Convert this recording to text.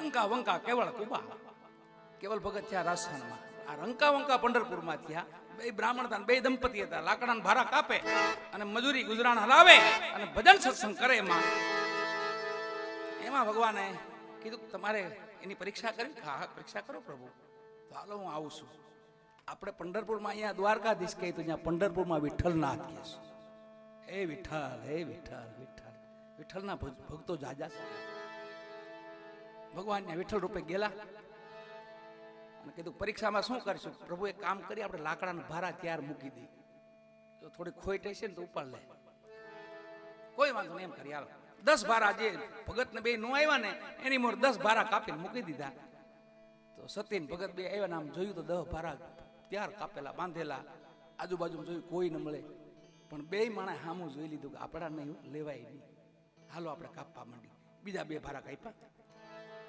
રંકા વંકા કેવળ કુબા કેવલ ભગત થયા રાજસ્થાનમાં. આ રંકા વંકા પંઢરપુરમાં થયા. બે બ્રાહ્મણ હતા, બે દંપતી હતા. લાકડાના ભારા કાપે અને મજૂરી ગુજરાન હલાવે અને ભજન સત્સંગ કરે. એમાં ભગવાને કીધું તમારે એની પરીક્ષા કરી. હા પરીક્ષા કરો પ્રભુ. તો હાલો હું આવું છું. આપણે પંઢરપુરમાં અહીંયા દ્વારકાધીશ કહે તો અહીંયા પંઢરપુરમાં વિઠ્ઠલનાથ કહે છે. હે વિઠ્ઠલ, હે વિઠ્ઠલ, વિઠ્ઠલ. વિઠ્ઠલના ભક્તો જાજા છે. ભગવાન વિઠ્ઠલ રૂપે ગયેલા અને કીધું પરીક્ષામાં શું કરશું પ્રભુ? એક કામ કરી, આપણે લાકડાના ભારા ત્યાર મૂકી દઈએ. જો થોડી ખોટ હશે ને તો ઉપાડ લે. કોઈ વાંધો નહીં, એમ કરી હાલો. 10 ભારા જે ભગત ને બે નો આવ્યા ને એની મોર 10 ભારા કાપીને મૂકી દીધા. તો સતીન ભગત બે આવ્યા ને આમ જોયું તો 10 ભારા ત્યાર કાપેલા બાંધેલા. આજુબાજુ જોયું કોઈ ન મળે, પણ બે માણસ સામું જોઈ લીધું કે આપણા નહીં લેવાય નહીં. હાલો આપણે કાપવા માંડી. બીજા 2 ભારા કાપ્યા.